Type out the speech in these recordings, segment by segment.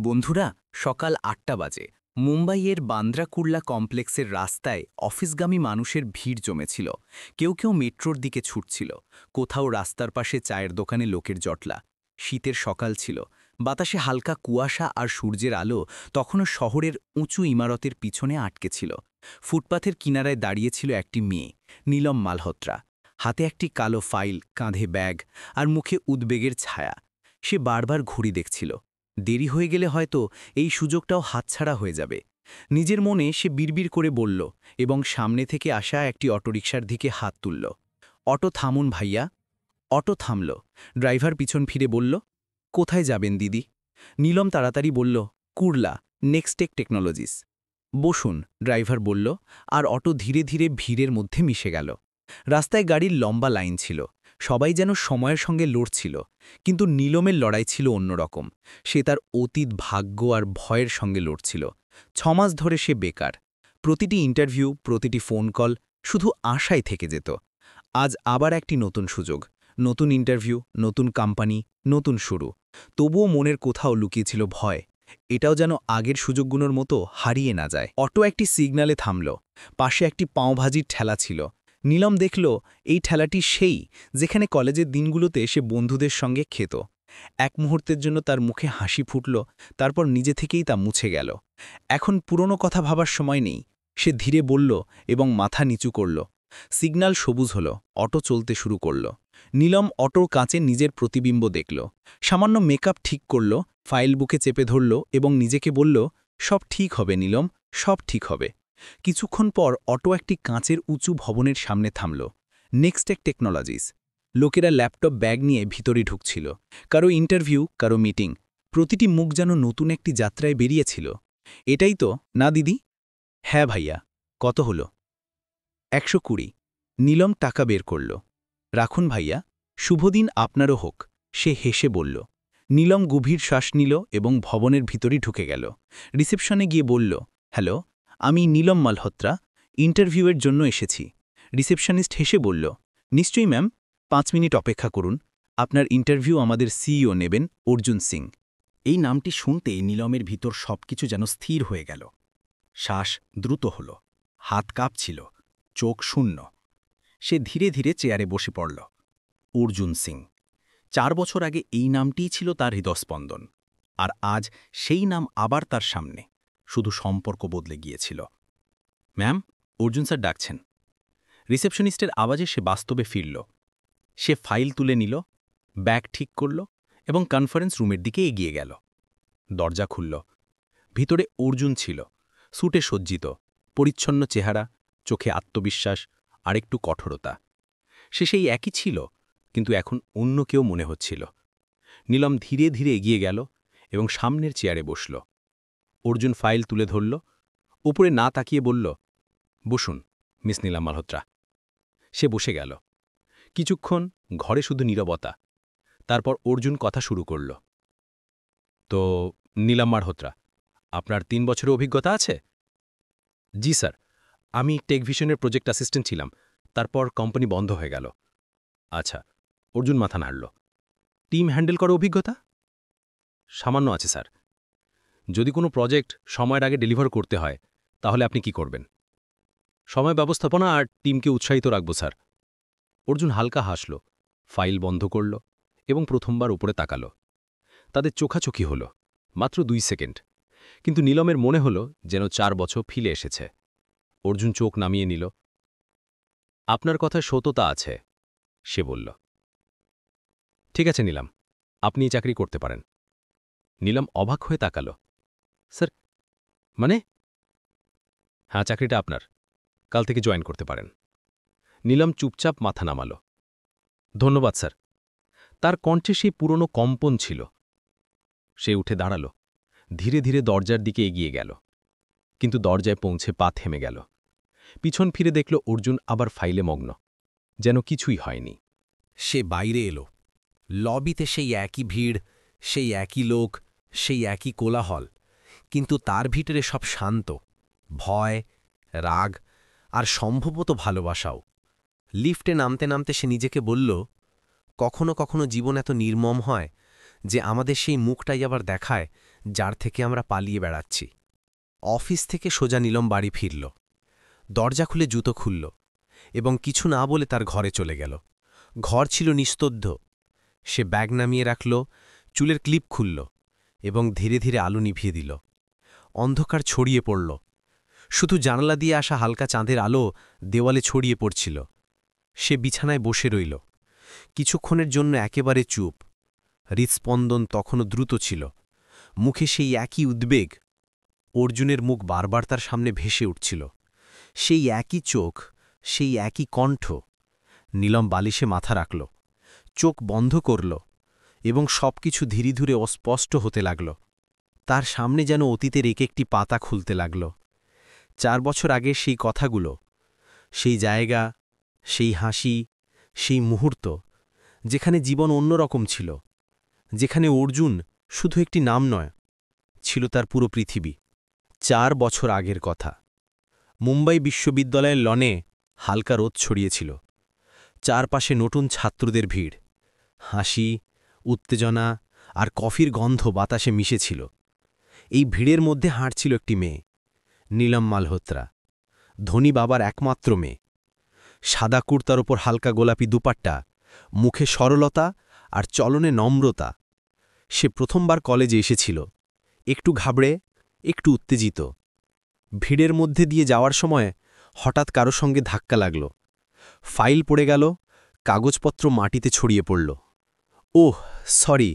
বন্ধুরা, সকাল ৮টা বাজে মুম্বাইয়ের বান্দ্রা কুর্লা কমপ্লেক্সের রাস্তায় অফিসগামী মানুষের ভিড় জমেছিল। কেউ কেউ মেট্রোর দিকে ছুটছিল, কোথাও রাস্তার পাশে চায়ের দোকানে লোকের জটলা। শীতের সকাল ছিল, বাতাসে হালকা কুয়াশা আর সূর্যের আলো তখনও শহরের উঁচু ইমারতের পিছনে আটকে ছিল। ফুটপাথের কিনারায় দাঁড়িয়েছিল একটি মেয়ে, নীলম মালহোত্রা। হাতে একটি কালো ফাইল, কাঁধে ব্যাগ আর মুখে উদ্বেগের ছায়া। সে বারবার ঘড়ি দেখছিল, দেরি হয়ে গেলে হয়তো এই সুযোগটাও হাতছাড়া হয়ে যাবে। নিজের মনে সে বিড়বিড় করে বলল এবং সামনে থেকে আসা একটি অটোরিকশার দিকে হাত তুলল। অটো থামুন ভাইয়া। অটো থামল। ড্রাইভার পিছন ফিরে বলল, কোথায় যাবেন দিদি? নীলম তাড়াতাড়ি বলল, কুর্লা, নেক্সটেক টেকনোলজিস। বসুন, ড্রাইভার বলল, আর অটো ধীরে ধীরে ভিড়ের মধ্যে মিশে গেল। রাস্তায় গাড়ির লম্বা লাইন ছিল, সবাই যেন সময়ের সঙ্গে লড়ছিল। কিন্তু নীলমের লড়াই ছিল অন্যরকম। সে তার অতীত, ভাগ্য আর ভয়ের সঙ্গে লড়ছিল। ৬ মাস ধরে সে বেকার। প্রতিটি ইন্টারভিউ, প্রতিটি ফোন কল শুধু আশায় থেকে যেত। আজ আবার একটি নতুন সুযোগ, নতুন ইন্টারভিউ, নতুন কোম্পানি, নতুন শুরু। তবুও মনের কোথাও লুকিয়েছিল ভয়, এটাও যেন আগের সুযোগগুলোর মতো হারিয়ে না যায়। অটো একটি সিগন্যালে থামল। পাশে একটি পাঁওভাজির ঠেলা ছিল। নীলম দেখল এই ঠেলাটি সেই, যেখানে কলেজের দিনগুলোতে সে বন্ধুদের সঙ্গে খেত। এক মুহূর্তের জন্য তার মুখে হাসি ফুটল, তারপর নিজে থেকেই তা মুছে গেল। এখন পুরনো কথা ভাবার সময় নেই। সে ধীরে বলল এবং মাথা নিচু করল। সিগন্যাল সবুজ হল, অটো চলতে শুরু করল। নীলম অটোর কাঁচে নিজের প্রতিবিম্ব দেখল। সামান্য মেকআপ ঠিক করল, ফাইল বুকে চেপে ধরল এবং নিজেকে বলল, সব ঠিক হবে নীলম, সব ঠিক হবে। কিছুক্ষণ পর অটো একটি কাঁচের উঁচু ভবনের সামনে থামল। নেক্সটেক টেকনোলজিস। লোকেরা ল্যাপটপ ব্যাগ নিয়ে ভিতরে ঢুকছিল। কারো ইন্টারভিউ, কারো মিটিং। প্রতিটি মুখ যেন নতুন একটি যাত্রায় বেরিয়েছিল। এটাই তো না দিদি? হ্যাঁ ভাইয়া। কত হলো? ১২০। নীলম টাকা বের করল। রাখুন ভাইয়া, শুভদিন আপনারও হোক, সে হেসে বলল। নীলম গভীর শ্বাস নিল এবং ভবনের ভিতরে ঢুকে গেল। রিসেপশনে গিয়ে বলল, হ্যালো, আমি নীলম মালহোত্রা, ইন্টারভিউয়ের জন্য এসেছি। রিসেপশনিস্ট হেসে বলল, নিশ্চয়ই ম্যাম, ৫ মিনিট অপেক্ষা করুন। আপনার ইন্টারভিউ আমাদের সিইও নেবেন, অর্জুন সিং। এই নামটি শুনতেই নীলমের ভিতর সবকিছু যেন স্থির হয়ে গেল। শ্বাস দ্রুত হল, হাত কাঁপছিল, চোখ শূন্য। সে ধীরে ধীরে চেয়ারে বসে পড়ল। অর্জুন সিং। ৪ বছর আগে এই নামটিই ছিল তার হৃদস্পন্দন। আর আজ সেই নাম আবার তার সামনে, শুধু সম্পর্ক বদলে গিয়েছিল। ম্যাম, অর্জুন স্যার ডাকছেন। রিসেপশনিস্টের আওয়াজে সে বাস্তবে ফিরল। সে ফাইল তুলে নিল, ব্যাগ ঠিক করল এবং কনফারেন্স রুমের দিকে এগিয়ে গেল। দরজা খুলল। ভিতরে অর্জুন ছিল, স্যুটে সজ্জিত, পরিচ্ছন্ন চেহারা, চোখে আত্মবিশ্বাস আর একটু কঠোরতা। সে সেই একই ছিল, কিন্তু এখন অন্য কেউ মনে হচ্ছিল। নীলম ধীরে ধীরে এগিয়ে গেল এবং সামনের চেয়ারে বসল। অর্জুন ফাইল তুলে ধরল, উপরে না তাকিয়ে বলল, বসুন মিস নীলম মালহোত্রা। সে বসে গেল। কিছুক্ষণ ঘরে শুধু নীরবতা। তারপর অর্জুন কথা শুরু করল। তো নীলম মালহোত্রা, আপনার ৩ বছরের অভিজ্ঞতা আছে? জি স্যার, আমি টেকভিশনের প্রজেক্ট অ্যাসিস্ট্যান্ট ছিলাম, তারপর কোম্পানি বন্ধ হয়ে গেল। আচ্ছা, অর্জুন মাথা নাড়ল। টিম হ্যান্ডেল করার অভিজ্ঞতা? সামান্য আছে স্যার। যদি কোনো প্রজেক্ট সময়ের আগে ডেলিভার করতে হয়, তাহলে আপনি কি করবেন? সময় ব্যবস্থাপনা আর টিমকে উৎসাহিত রাখব স্যার। অর্জুন হালকা হাসল, ফাইল বন্ধ করল এবং প্রথমবার উপরে তাকাল। তাদের চোখাচোখি হল, মাত্র ২ সেকেন্ড। কিন্তু নীলমের মনে হল যেন ৪ বছর ফিরে এসেছে। অর্জুন চোখ নামিয়ে নিল। আপনার কথায় সততা আছে, সে বলল। ঠিক আছে নীলম, আপনি এই চাকরি করতে পারেন। নীলম অবাক হয়ে তাকাল। স্যার, মানে? হ্যাঁ, চাকরিটা আপনার, কাল থেকে জয়েন করতে পারেন। নীলম চুপচাপ মাথা নামাল। ধন্যবাদ স্যার। তার কণ্ঠে সেই পুরনো কম্পন ছিল। সে উঠে দাঁড়াল, ধীরে ধীরে দরজার দিকে এগিয়ে গেল। কিন্তু দরজায় পৌঁছে পা থেমে গেল। পিছন ফিরে দেখল অর্জুন আবার ফাইলে মগ্ন, যেন কিছুই হয়নি। সে বাইরে এলো। লবিতে সেই একই ভিড়, সেই একই লোক, সেই একই কোলাহল। কিন্তু তার ভিতরে সব শান্ত, ভয়, রাগ আর সম্ভবত ভালোবাসাও। লিফটে নামতে নামতে সে নিজেকে বলল, কখনো কখনো জীবন এত নির্মম হয় যে আমাদের সেই মুখটাই আবার দেখায় যার থেকে আমরা পালিয়ে বেড়াচ্ছি। অফিস থেকে সোজা নীলম বাড়ি ফিরল। দরজা খুলে জুতো খুলল এবং কিছু না বলে তার ঘরে চলে গেল। ঘর ছিল নিস্তব্ধ। সে ব্যাগ নামিয়ে রাখল, চুলের ক্লিপ খুলল এবং ধীরে ধীরে আলো নিভিয়ে দিল। অন্ধকার ছড়িয়ে পড়ল। শুধু জানালা দিয়ে আসা হালকা চাঁদের আলো দেওয়ালে ছড়িয়ে পড়ছিল। সে বিছানায় বসে রইল, কিছুক্ষণের জন্য একেবারে চুপ। হৃৎস্পন্দন তখনও দ্রুত ছিল, মুখে সেই একই উদ্বেগ। অর্জুনের মুখ বারবার তার সামনে ভেসে উঠছিল, সেই একই চোখ, সেই একই কণ্ঠ। নীলম বালিশে মাথা রাখল, চোখ বন্ধ করল এবং সবকিছু ধীরে ধীরে অস্পষ্ট হতে লাগল। তার সামনে যেন অতীতের এক একটি পাতা খুলতে লাগল। 4 বছর আগের সেই কথাগুলো, সেই জায়গা, সেই হাসি, সেই মুহূর্ত, যেখানে জীবন অন্যরকম ছিল, যেখানে অর্জুন শুধু একটি নাম নয়, ছিল তার পুরো পৃথিবী। 4 বছর আগের কথা। মুম্বাই বিশ্ববিদ্যালয়ের লনে হালকা রোদ ছড়িয়েছিল। চারপাশে নতুন ছাত্রদের ভিড়, হাসি, উত্তেজনা আর কফির গন্ধ বাতাসে মিশেছিল। এই ভিড়ের মধ্যে হাঁটছিল একটি মেয়ে, নীলম মালহোত্রা, ধনী বাবার একমাত্র মেয়ে। সাদা কুর্তার ওপর হালকা গোলাপি দুপাট্টা, মুখে সরলতা আর চলনে নম্রতা। সে প্রথমবার কলেজে এসেছিল, একটু ঘাবড়ে, একটু উত্তেজিত। ভিড়ের মধ্যে দিয়ে যাওয়ার সময় হঠাৎ কারো সঙ্গে ধাক্কা লাগল। ফাইল পড়ে গেল, কাগজপত্র মাটিতে ছড়িয়ে পড়ল। ওহ সরি,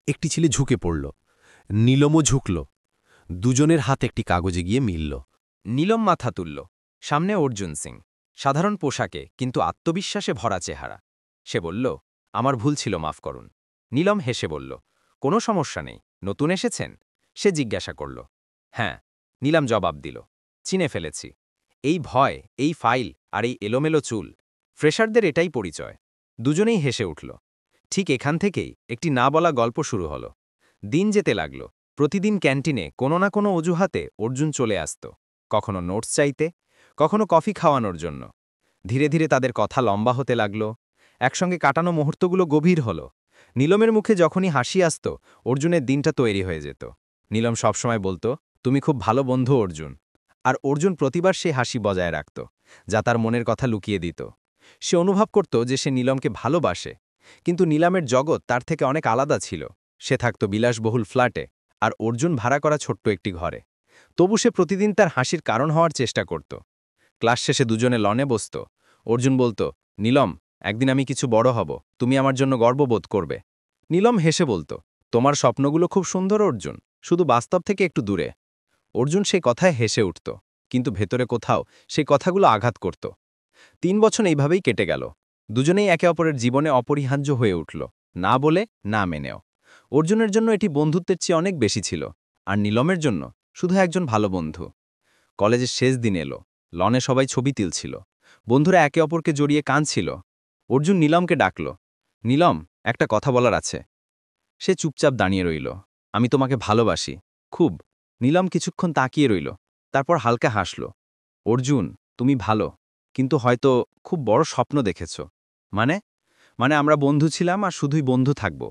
একটি ছেলে ঝুঁকে পড়ল। নীলমও ঝুঁকল। দুজনের হাত একটি কাগজে গিয়ে মিলল। নীলম মাথা তুলল। সামনে অর্জুন সিং, সাধারণ পোশাকে কিন্তু আত্মবিশ্বাসে ভরা চেহারা। সে বলল, আমার ভুল ছিল, মাফ করুন। নীলম হেসে বলল, কোনো সমস্যা নেই, নতুন এসেছেন? সে জিজ্ঞাসা করল। হ্যাঁ, নীলম জবাব দিল, চিনে ফেলেছি। এই ভয়, এই ফাইল আর এই এলোমেলো চুল, ফ্রেশারদের এটাই পরিচয়। দুজনেই হেসে উঠল। ঠিক এখান থেকেই একটি না বলা গল্প শুরু হলো। দিন যেতে লাগল। প্রতিদিন ক্যান্টিনে কোনো না কোনো অজুহাতে অর্জুন চলে আসত, কখনো নোটস চাইতে, কখনো কফি খাওয়ানোর জন্য। ধীরে ধীরে তাদের কথা লম্বা হতে লাগল। একসঙ্গে কাটানো মুহূর্তগুলো গভীর হল। নীলমের মুখে যখনই হাসি আসত, অর্জুনের দিনটা তৈরি হয়ে যেত। নীলম সবসময় বলতো, তুমি খুব ভালো বন্ধু অর্জুন। আর অর্জুন প্রতিবার সে হাসি বজায় রাখত, যা তার মনের কথা লুকিয়ে দিত। সে অনুভব করত যে সে নীলমকে ভালোবাসে, কিন্তু নীলমের জগৎ তার থেকে অনেক আলাদা ছিল। সে থাকত বিলাসবহুল ফ্ল্যাটে, আর অর্জুন ভাড়া করা ছোট্ট একটি ঘরে। তবু সে প্রতিদিন তার হাসির কারণ হওয়ার চেষ্টা করত। ক্লাস শেষে দুজনে লনে বসত। অর্জুন বলতো, নীলম, একদিন আমি কিছু বড় হব, তুমি আমার জন্য গর্ববোধ করবে। নীলম হেসে বলতো, তোমার স্বপ্নগুলো খুব সুন্দর অর্জুন, শুধু বাস্তব থেকে একটু দূরে। অর্জুন সেই কথায় হেসে উঠত, কিন্তু ভেতরে কোথাও সেই কথাগুলো আঘাত করত। 3 বছর এইভাবেই কেটে গেল। দুজনেই একে অপরের জীবনে অপরিহার্য হয়ে উঠল, না বলে না মেনেও। অর্জুনের জন্য এটি বন্ধুত্বের চেয়ে অনেক বেশি ছিল, আর নীলমের জন্য শুধু একজন ভালো বন্ধু। কলেজের শেষ দিন এলো। লনে সবাই ছবি তুলছিল। বন্ধুরা একে অপরকে জড়িয়ে কাঁদছিল। অর্জুন নীলমকে ডাকল। নীলম, একটা কথা বলার আছে। সে চুপচাপ দাঁড়িয়ে রইল। আমি তোমাকে ভালোবাসি, খুব। নীলম কিছুক্ষণ তাকিয়ে রইল, তারপর হালকা হাসল। অর্জুন, তুমি ভালো, কিন্তু হয়তো খুব বড় স্বপ্ন দেখেছ। মানে? মানে আমরা বন্ধু ছিলাম আর শুধুই বন্ধু থাকব।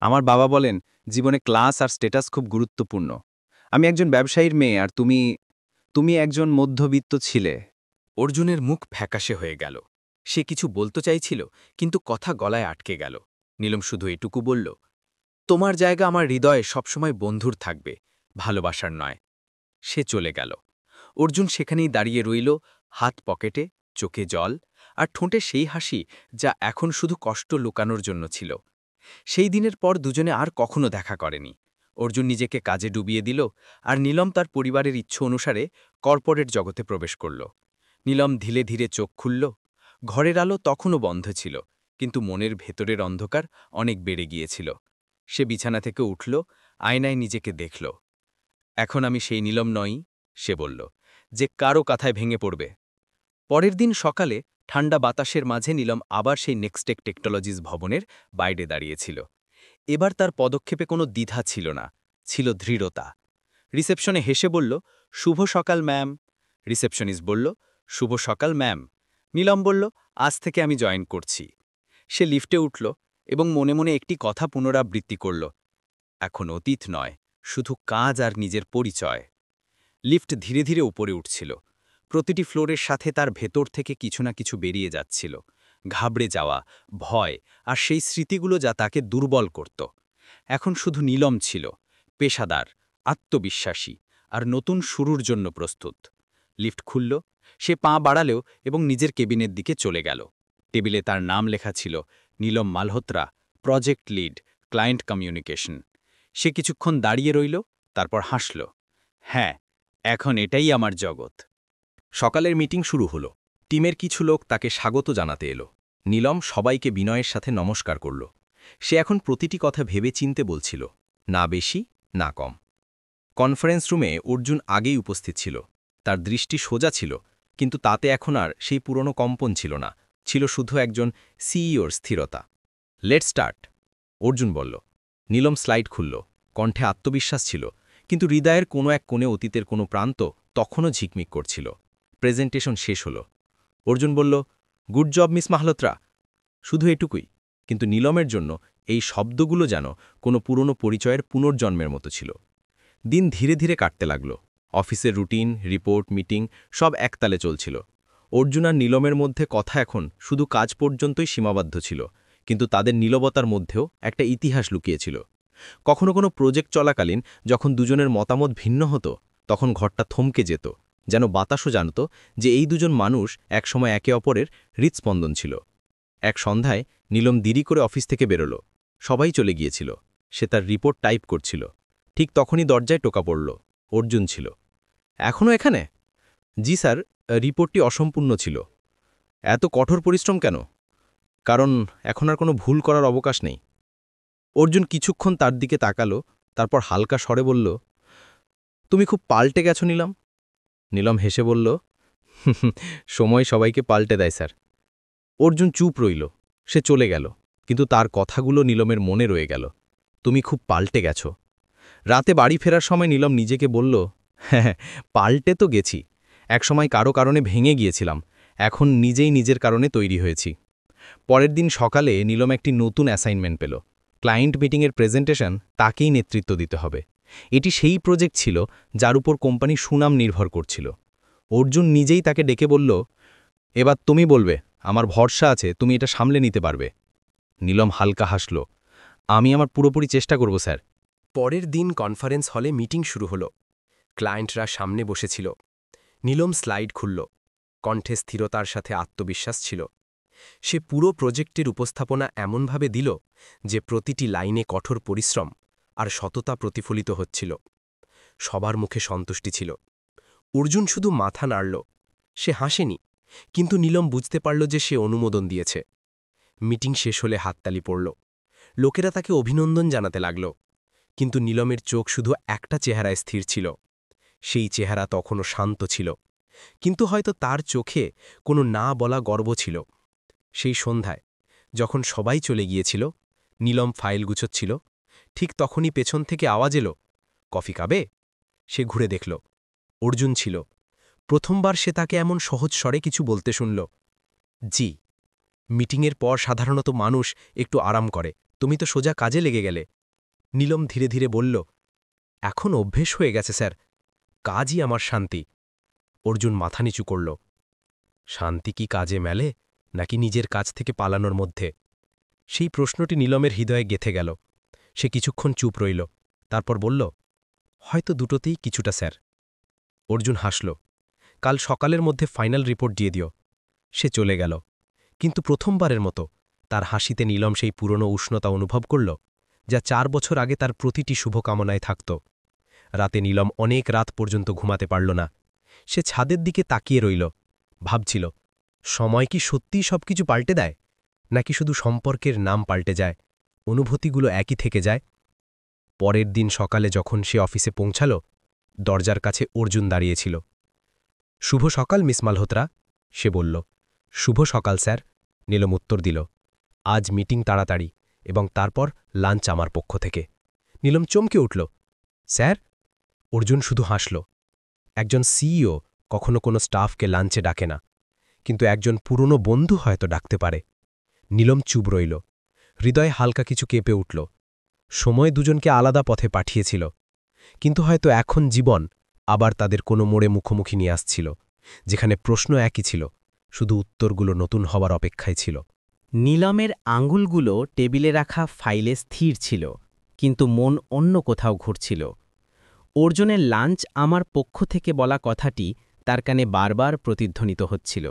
আমার বাবা বলেন, জীবনে ক্লাস আর স্ট্যাটাস খুব গুরুত্বপূর্ণ। আমি একজন ব্যবসায়ীর মেয়ে, আর তুমি একজন মধ্যবিত্ত ছিলে। অর্জুনের মুখ ফ্যাকাশে হয়ে গেল। সে কিছু বলতে চাইছিল, কিন্তু কথা গলায় আটকে গেল। নীলম শুধু এটুকু বলল, তোমার জায়গা আমার হৃদয়ে সবসময় বন্ধুর থাকবে, ভালোবাসার নয়। সে চলে গেল। অর্জুন সেখানেই দাঁড়িয়ে রইল, হাত পকেটে, চোখে জল, আর ঠোঁটে সেই হাসি যা এখন শুধু কষ্ট লুকানোর জন্য ছিল। সেই দিনের পর দুজনে আর কখনো দেখা করেনি। অর্জুন নিজেকে কাজে ডুবিয়ে দিল, আর নীলম তার পরিবারের ইচ্ছে অনুসারে কর্পোরেট জগতে প্রবেশ করল। নীলম ধীরে ধীরে চোখ খুলল। ঘরের আলো তখনও বন্ধ ছিল, কিন্তু মনের ভেতরের অন্ধকার অনেক বেড়ে গিয়েছিল। সে বিছানা থেকে উঠল, আয়নায় নিজেকে দেখল। এখন আমি সেই নীলম নই, সে বলল, যে কারো কথায় ভেঙে পড়বে। পরের দিন সকালে ঠান্ডা বাতাসের মাঝে নীলম আবার সেই নেক্সটেক টেকনোলজিস ভবনের বাইরে দাঁড়িয়েছিল। এবার তার পদক্ষেপে কোনো দ্বিধা ছিল না, ছিল দৃঢ়তা। রিসেপশনে হেসে বলল, শুভ সকাল ম্যাম। রিসেপশনিস্ট বলল, শুভ সকাল ম্যাম। নীলম বলল, আজ থেকে আমি জয়েন করছি। সে লিফটে উঠল এবং মনে মনে একটি কথা পুনরাবৃত্তি করল, এখন অতীত নয়, শুধু কাজ আর নিজের পরিচয়। লিফট ধীরে ধীরে উপরে উঠছিল। প্রতিটি ফ্লোরের সাথে তার ভেতর থেকে কিছু না কিছু বেরিয়ে যাচ্ছিল। ঘাবড়ে যাওয়া, ভয় আর সেই স্মৃতিগুলো যা তাকে দুর্বল করত। এখন শুধু নীলম ছিল, পেশাদার, আত্মবিশ্বাসী আর নতুন শুরুর জন্য প্রস্তুত। লিফট খুলল, সে পা বাড়ালেও এবং নিজের কেবিনের দিকে চলে গেল। টেবিলে তার নাম লেখা ছিল Neelam Malhotra, project lead, client communication. সে কিছুক্ষণ দাঁড়িয়ে রইল, তারপর হাসল। হ্যাঁ, এখন এটাই আমার জগৎ। সকালের মিটিং শুরু হলো। টিমের কিছু লোক তাকে স্বাগত জানাতে এলো। নীলম সবাইকে বিনয়ের সাথে নমস্কার করল। সে এখন প্রতিটি কথা ভেবে চিনতে বলছিল, না বেশি না কম। কনফারেন্স রুমে অর্জুন আগেই উপস্থিত ছিল। তার দৃষ্টি সোজা ছিল, কিন্তু তাতে এখন আর সেই পুরনো কম্পন ছিল না, ছিল শুধু একজন সিইওর স্থিরতা। লেট স্টার্ট, অর্জুন বলল। নীলম স্লাইড খুলল। কণ্ঠে আত্মবিশ্বাস ছিল, কিন্তু হৃদয়ের কোনো এক কোণে অতীতের কোনো প্রান্ত তখনও ঝিকমিক করছিল। প্রেজেন্টেশন শেষ হল। অর্জুন বলল, গুড জব মিস মাহলোত্রা। শুধু এটুকুই, কিন্তু নীলমের জন্য এই শব্দগুলো যেন কোনো পুরনো পরিচয়ের পুনর্জন্মের মতো ছিল। দিন ধীরে ধীরে কাটতে লাগল। অফিসের রুটিন, রিপোর্ট, মিটিং সব একতালে চলছিল। অর্জুন আর নীলমের মধ্যে কথা এখন শুধু কাজ পর্যন্তই সীমাবদ্ধ ছিল, কিন্তু তাদের নীরবতার মধ্যেও একটা ইতিহাস লুকিয়েছিল। কখনো কোনো প্রজেক্ট চলাকালীন যখন দুজনের মতামত ভিন্ন হতো, তখন ঘরটা থমকে যেত, যেন বাতাসও জানত যে এই দুজন মানুষ একসময় একে অপরের হৃৎস্পন্দন ছিল। এক সন্ধ্যায় নীলম দেরি করে অফিস থেকে বেরোল। সবাই চলে গিয়েছিল। সে তার রিপোর্ট টাইপ করছিল। ঠিক তখনই দরজায় টোকা পড়ল। অর্জুন ছিল। এখনও এখানে? জি স্যার, রিপোর্টটি অসম্পূর্ণ ছিল। এত কঠোর পরিশ্রম কেন? কারণ এখন আর কোনো ভুল করার অবকাশ নেই। অর্জুন কিছুক্ষণ তার দিকে তাকালো, তারপর হালকা স্বরে বলল, তুমি খুব পাল্টে গেছো নীলম। নীলম হেসে বলল, সময় সবাইকে পাল্টে দেয় স্যার। অর্জুন চুপ রইল। সে চলে গেল, কিন্তু তার কথাগুলো নীলমের মনে রয়ে গেল। তুমি খুব পাল্টে গেছ। রাতে বাড়ি ফেরার সময় নীলম নিজেকে বলল, হ্যাঁ, পাল্টে তো গেছি। একসময় কারো কারণে ভেঙে গিয়েছিলাম, এখন নিজেই নিজের কারণে তৈরি হয়েছি। পরের দিন সকালে নীলম একটি নতুন অ্যাসাইনমেন্ট পেল। ক্লায়েন্ট মিটিংয়ের প্রেজেন্টেশন তাকেই নেতৃত্ব দিতে হবে। এটি সেই প্রজেক্ট ছিল যার উপর কোম্পানির সুনাম নির্ভর করছিল। অর্জুন নিজেই তাকে ডেকে বলল, এবার তুমি বলবে, আমার ভরসা আছে তুমি এটা সামলে নিতে পারবে। নীলম হালকা হাসল, আমি আমার পুরোপুরি চেষ্টা করব স্যার। পরের দিন কনফারেন্স হলে মিটিং শুরু হলো। ক্লায়েন্টরা সামনে বসেছিল। নীলম স্লাইড খুলল। কণ্ঠে স্থিরতার সাথে আত্মবিশ্বাস ছিল। সে পুরো প্রজেক্টের উপস্থাপনা এমনভাবে দিল যে প্রতিটি লাইনে কঠোর পরিশ্রম আর সততা প্রতিফলিত হচ্ছিল। সবার মুখে সন্তুষ্টি ছিল। অর্জুন শুধু মাথা নাড়ল। সে হাসেনি, কিন্তু নীলম বুঝতে পারল যে সে অনুমোদন দিয়েছে। মিটিং শেষ হলে হাততালি পড়ল। লোকেরা তাকে অভিনন্দন জানাতে লাগল, কিন্তু নীলমের চোখ শুধু একটা চেহারায় স্থির ছিল। সেই চেহারা তখনও শান্ত ছিল, কিন্তু হয়তো তার চোখে কোনো না বলা গর্ব ছিল। সেই সন্ধ্যায় যখন সবাই চলে গিয়েছিল, নীলম ফাইল গুছোচ্ছিল। ঠিক তখনই পেছন থেকে আওয়াজ এলো, কফি খাবে? সে ঘুরে দেখল, অর্জুন ছিল। প্রথমবার সে তাকে এমন সহজ স্বরে কিছু বলতে শুনল। জি। মিটিংয়ের পর সাধারণত মানুষ একটু আরাম করে, তুমি তো সোজা কাজে লেগে গেলে। নীলম ধীরে ধীরে বলল, এখন অভ্যেস হয়ে গেছে স্যার, কাজই আমার শান্তি। অর্জুন মাথা নিচু করল। শান্তি কি কাজে মেলে, নাকি নিজের কাজ থেকে পালানোর মধ্যে? সেই প্রশ্নটি নীলমের হৃদয়ে গেথে গেল। সে কিছুক্ষণ চুপ রইল, তারপর বলল, হয়তো দুটোতেই কিছুটা স্যার। অর্জুন হাসল। কাল সকালের মধ্যে ফাইনাল রিপোর্ট দিয়ে দিও। সে চলে গেল, কিন্তু প্রথমবারের মতো তার হাসিতে নীলম সেই পুরনো উষ্ণতা অনুভব করল, যা 4 বছর আগে তার প্রতিটি শুভকামনায় থাকত। রাতে নীলম অনেক রাত পর্যন্ত ঘুমাতে পারল না। সে ছাদের দিকে তাকিয়ে রইল, ভাবছিল, সময় কি সত্যিই সবকিছু পাল্টে দেয়, নাকি শুধু সম্পর্কের নাম পাল্টে যায়, অনুভূতিগুলো একই থেকে যায়। পরের দিন সকালে যখন সে অফিসে পৌঁছাল, দরজার কাছে অর্জুন দাঁড়িয়েছিল। শুভ সকাল মিস মালহোত্রা, সে বলল। শুভ সকাল স্যার, নীলম উত্তর দিল। আজ মিটিং তাড়াতাড়ি, এবং তারপর লাঞ্চ আমার পক্ষ থেকে। নীলম চমকে উঠল, স্যার? অর্জুন শুধু হাসল। একজন সিইও কখনো কোনো স্টাফকে লাঞ্চে ডাকে না, কিন্তু একজন পুরনো বন্ধু হয়তো ডাকতে পারে। নীলম চুপ রইল। হৃদয়ে হালকা কিছু কেঁপে উঠল। সময় দুজনকে আলাদা পথে পাঠিয়েছিল, কিন্তু হয়তো এখন জীবন আবার তাদের কোনো মোড়ে মুখোমুখি নিয়ে আসছিল, যেখানে প্রশ্ন একই ছিল, শুধু উত্তরগুলো নতুন হবার অপেক্ষায় ছিল। নীলমের আঙুলগুলো টেবিলে রাখা ফাইলে স্থির ছিল, কিন্তু মন অন্য কোথাও ঘুরছিল। অর্জুনের লাঞ্চ আমার পক্ষ থেকে বলা কথাটি তার কানে বারবার প্রতিধ্বনিত হচ্ছিল।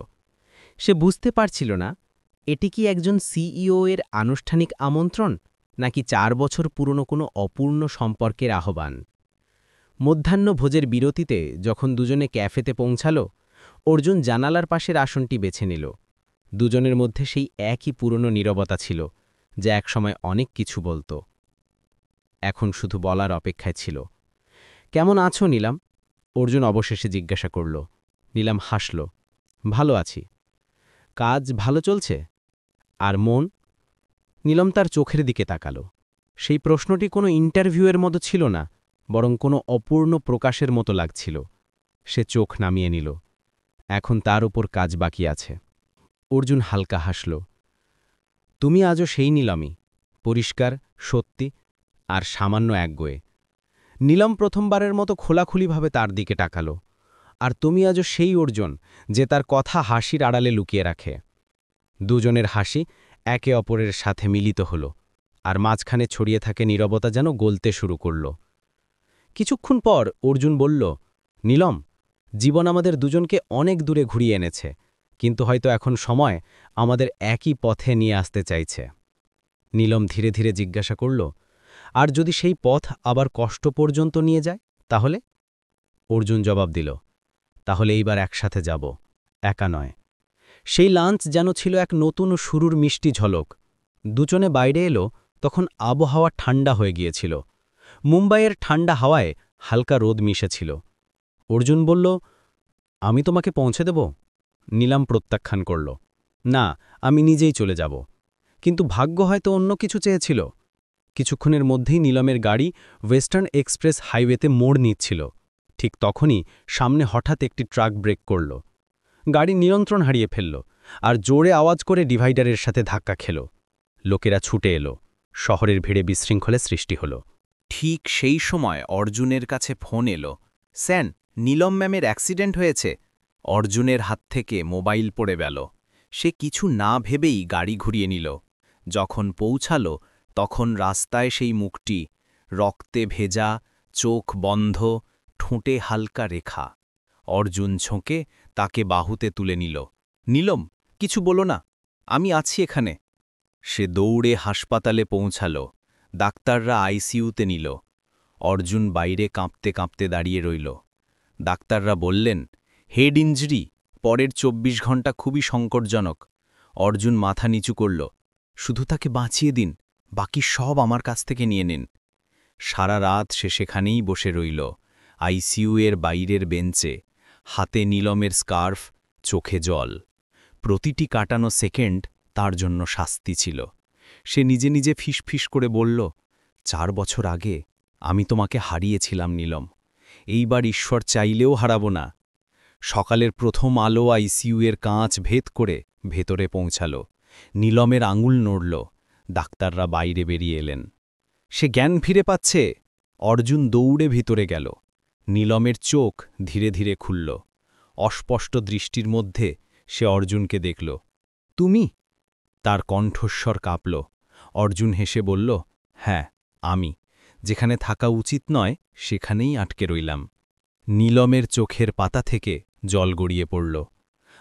সে বুঝতে পারছিল না এটি কি একজন সিইও এর আনুষ্ঠানিক আমন্ত্রণ, নাকি 4 বছর পুরনো কোনো অপূর্ণ সম্পর্কের আহ্বান। মধ্যাহ্নভোজের বিরতিতে যখন দুজনে ক্যাফেতে পৌঁছাল, অর্জুন জানালার পাশের আসনটি বেছে নিল। দুজনের মধ্যে সেই একই পুরনো নীরবতা ছিল, যা একসময় অনেক কিছু বলত। এখন শুধু বলার অপেক্ষায় ছিল। কেমন আছো নীলাম? অর্জুন অবশেষে জিজ্ঞাসা করল। নীলাম হাসল। ভালো আছি। কাজ ভালো চলছে? আর মন? নীলম তার চোখের দিকে তাকাল। সেই প্রশ্নটি কোনো ইন্টারভিউয়ের মতো ছিল না, বরং কোনো অপূর্ণ প্রকাশের মতো লাগছিল। সে চোখ নামিয়ে নিল। এখন তার উপর কাজ বাকি আছে। অর্জুন হালকা হাসল। তুমি আজও সেই নীলমই, পরিষ্কার, সত্যি আর সামান্য একগুঁয়ে। নীলম প্রথমবারের মতো খোলাখুলিভাবে তার দিকে তাকাল। আর তুমি আজও সেই অর্জুন, যে তার কথা হাসির আড়ালে লুকিয়ে রাখে। দুজনের হাসি একে অপরের সাথে মিলিত হল, আর মাঝখানে ছড়িয়ে থাকে নীরবতা যেন গলতে শুরু করল। কিছুক্ষণ পর অর্জুন বলল, নীলম, জীবন আমাদের দুজনকে অনেক দূরে ঘুরিয়ে এনেছে, কিন্তু হয়তো এখন সময় আমাদের একই পথে নিয়ে আসতে চাইছে। নীলম ধীরে ধীরে জিজ্ঞাসা করল, আর যদি সেই পথ আবার কষ্ট পর্যন্ত নিয়ে যায়, তাহলে? অর্জুন জবাব দিল, তাহলে এইবার একসাথে যাব, একা নয়। সেই লাঞ্চ যেন ছিল এক নতুন শুরুর মিষ্টি ঝলক। দুজনে বাইরে এলো, তখন আবহাওয়া ঠান্ডা হয়ে গিয়েছিল। মুম্বাইয়ের ঠান্ডা হাওয়ায় হালকা রোদ মিশেছিল। অর্জুন বলল, আমি তোমাকে পৌঁছে দেব? নীলাম প্রত্যাখ্যান করল, না, আমি নিজেই চলে যাব। কিন্তু ভাগ্য হয়তো অন্য কিছু চেয়েছিল। কিছুক্ষণের মধ্যেই নীলমের গাড়ি ওয়েস্টার্ন এক্সপ্রেস হাইওয়েতে মোড় নিচ্ছিল। ঠিক তখনই সামনে হঠাৎ একটি ট্রাক ব্রেক করল। গাড়ি নিয়ন্ত্রণ হারিয়ে ফেলল, আর জোরে আওয়াজ করে ডিভাইডারের সাথে ধাক্কা খেল। লোকেরা ছুটে এলো। শহরের ভিড়ে বিশৃঙ্খলের সৃষ্টি হল। ঠিক সেই সময় অর্জুনের কাছে ফোন এলো। স্যান, নীলম ম্যামের অ্যাক্সিডেন্ট হয়েছে। অর্জুনের হাত থেকে মোবাইল পড়ে গেল। সে কিছু না ভেবেই গাড়ি ঘুরিয়ে নিল। যখন পৌঁছাল, তখন রাস্তায় সেই মুখটি, রক্তে ভেজা, চোখ বন্ধ, ঠোঁটে হালকা রেখা। অর্জুন ঝোঁকে তাকে বাহুতে তুলে নিল। নীলম, কিছু বলো না, আমি আছি এখানে। সে দৌড়ে হাসপাতালে পৌঁছাল। ডাক্তাররা আইসিইউতে নিল। অর্জুন বাইরে কাঁপতে কাঁপতে দাঁড়িয়ে রইল। ডাক্তাররা বললেন, হেড ইঞ্জরি, পরের 24 ঘন্টা খুবই সংকটজনক। অর্জুন মাথা নিচু করল। শুধু তাকে বাঁচিয়ে দিন, বাকি সব আমার কাছ থেকে নিয়ে নিন। সারা রাত সে সেখানেই বসে রইল, আইসিইউ এর বাইরের বেঞ্চে, হাতে নীলমের স্কার্ফ, চোখে জল। প্রতিটি কাটানো সেকেন্ড তার জন্য শাস্তি ছিল। সে নিজে নিজে ফিসফিস করে বলল, 4 বছর আগে আমি তোমাকে হারিয়েছিলাম নীলম, এইবার ঈশ্বর চাইলেও হারাবো না। সকালের প্রথম আলো আইসিইউ এর কাঁচ ভেদ করে ভেতরে পৌঁছাল। নীলমের আঙুল নড়ল। ডাক্তাররা বাইরে বেরিয়ে এলেন। সে জ্ঞান ফিরে পাচ্ছে। অর্জুন দৌড়ে ভিতরে গেল। নীলমের চোখ ধীরে ধীরে খুলল। অস্পষ্ট দৃষ্টির মধ্যে সে অর্জুনকে দেখল। তুমি? তার কণ্ঠস্বর কাঁপল। অর্জুন হেসে বলল, হ্যাঁ, আমি। যেখানে থাকা উচিত নয়, সেখানেই আটকে রইলাম। নীলমের চোখের পাতা থেকে জল গড়িয়ে পড়ল।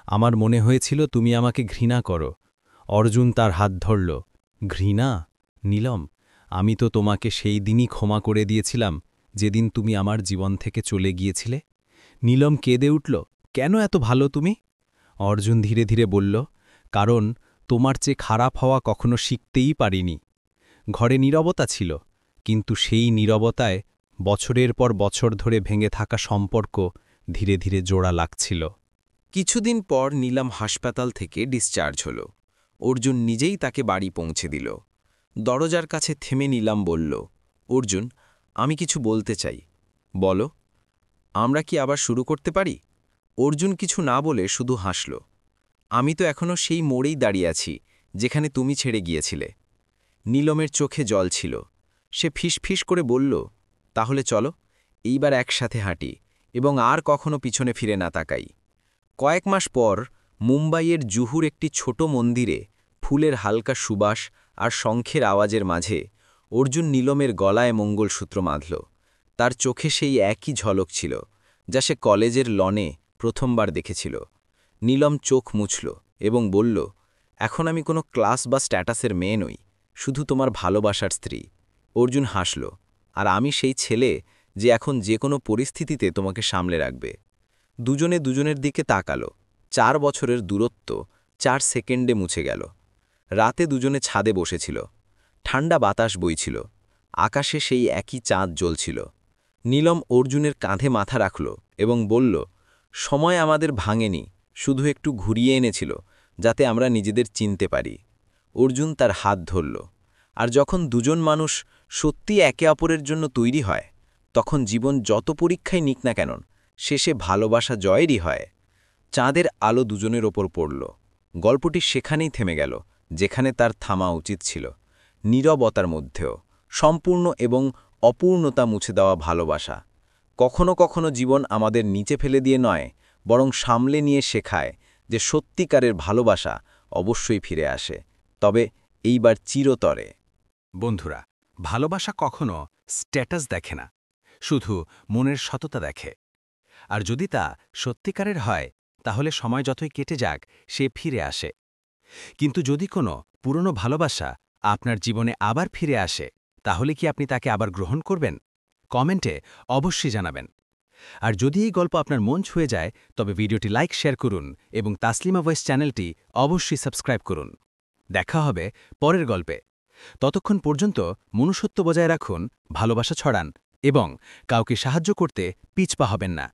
আমার মনে হয়েছিল তুমি আমাকে ঘৃণা করো। অর্জুন তার হাত ধরল। ঘৃণা? নীলম, আমি তো তোমাকে সেই দিনই ক্ষমা করে দিয়েছিলাম, যেদিন তুমি আমার জীবন থেকে চলে গিয়েছিলে। নীলম কেঁদে উঠল। কেন এত ভালো তুমি? অর্জুন ধীরে ধীরে বলল, কারণ তোমার চেয়ে খারাপ হওয়া কখনো শিখতেই পারিনি। ঘরে নীরবতা ছিল, কিন্তু সেই নীরবতায় বছরের পর বছর ধরে ভেঙে থাকা সম্পর্ক ধীরে ধীরে জোড়া লাগছিল। কিছুদিন পর নীলম হাসপাতাল থেকে ডিসচার্জ হল। অর্জুন নিজেই তাকে বাড়ি পৌঁছে দিল। দরজার কাছে থেমে নীলম বলল, অর্জুন, আমি কিছু বলতে চাই। বলো। আমরা কি আবার শুরু করতে পারি? অর্জুন কিছু না বলে শুধু হাসল। আমি তো এখনও সেই মোড়েই দাঁড়িয়ে আছি, যেখানে তুমি ছেড়ে গিয়েছিলে। নীলমের চোখে জল ছিল। সে ফিসফিস করে বলল, তাহলে চলো, এইবার একসাথে হাঁটি এবং আর কখনো পিছনে ফিরে না তাকাই। কয়েক মাস পর মুম্বাইয়ের জুহুর একটি ছোট মন্দিরে ফুলের হালকা সুবাস আর শঙ্খের আওয়াজের মাঝে অর্জুন নীলমের গলায় মঙ্গলসূত্র বাঁধল। তার চোখে সেই একই ঝলক ছিল যা সে কলেজের লনে প্রথমবার দেখেছিল। নীলম চোখ মুছল এবং বলল, এখন আমি কোনো ক্লাস বা স্ট্যাটাসের মেয়ে নই, শুধু তোমার ভালোবাসার স্ত্রী। অর্জুন হাসল, আর আমি সেই ছেলে যে এখন যে কোনো পরিস্থিতিতে তোমাকে সামলে রাখবে। দুজনে দুজনের দিকে তাকালো। 4 বছরের দূরত্ব 4 সেকেন্ডে মুছে গেল। রাতে দুজনে ছাদে বসেছিল। ঠান্ডা বাতাস বইছিল। আকাশে সেই একই চাঁদ জ্বলছিল। নীলম অর্জুনের কাঁধে মাথা রাখল এবং বলল, সময় আমাদের ভাঙেনি, শুধু একটু ঘুরিয়ে এনেছিল যাতে আমরা নিজেদের চিনতে পারি। অর্জুন তার হাত ধরল। আর যখন দুজন মানুষ সত্যি একে অপরের জন্য তৈরি হয়, তখন জীবন যত পরীক্ষায় নিক না কেন, শেষে ভালোবাসা জয়েরই হয়। চাঁদের আলো দুজনের ওপর পড়ল। গল্পটি সেখানেই থেমে গেল যেখানে তার থামা উচিত ছিল, নীরবতার মধ্যেও সম্পূর্ণ এবং অপূর্ণতা মুছে দেওয়া ভালোবাসা। কখনো কখনো জীবন আমাদের নিচে ফেলে দিয়ে নয়, বরং সামলে নিয়ে শেখায় যে সত্যিকারের ভালোবাসা অবশ্যই ফিরে আসে, তবে এইবার চিরতরে। বন্ধুরা, ভালোবাসা কখনো স্ট্যাটাস দেখে না, শুধু মনের সততা দেখে। আর যদি তা সত্যিকারের হয়, তাহলে সময় যতই কেটে যাক সে ফিরে আসে। কিন্তু যদি কোনো পুরনো ভালোবাসা আপনার জীবনে আবার ফিরে আসে, তাহলে কি আপনি তাকে আবার গ্রহণ করবেন? কমেন্টে অবশ্যই জানাবেন। আর যদি এই গল্প আপনার মন ছুঁয়ে যায়, তবে ভিডিওটি লাইক, শেয়ার করুন এবং তাসলিমা ভয়েস চ্যানেলটি অবশ্যই সাবস্ক্রাইব করুন। দেখা হবে পরের গল্পে। ততক্ষণ পর্যন্ত মনুষ্যত্ব বজায় রাখুন, ভালোবাসা ছড়ান এবং কাউকে সাহায্য করতে পিছপা হবেন না।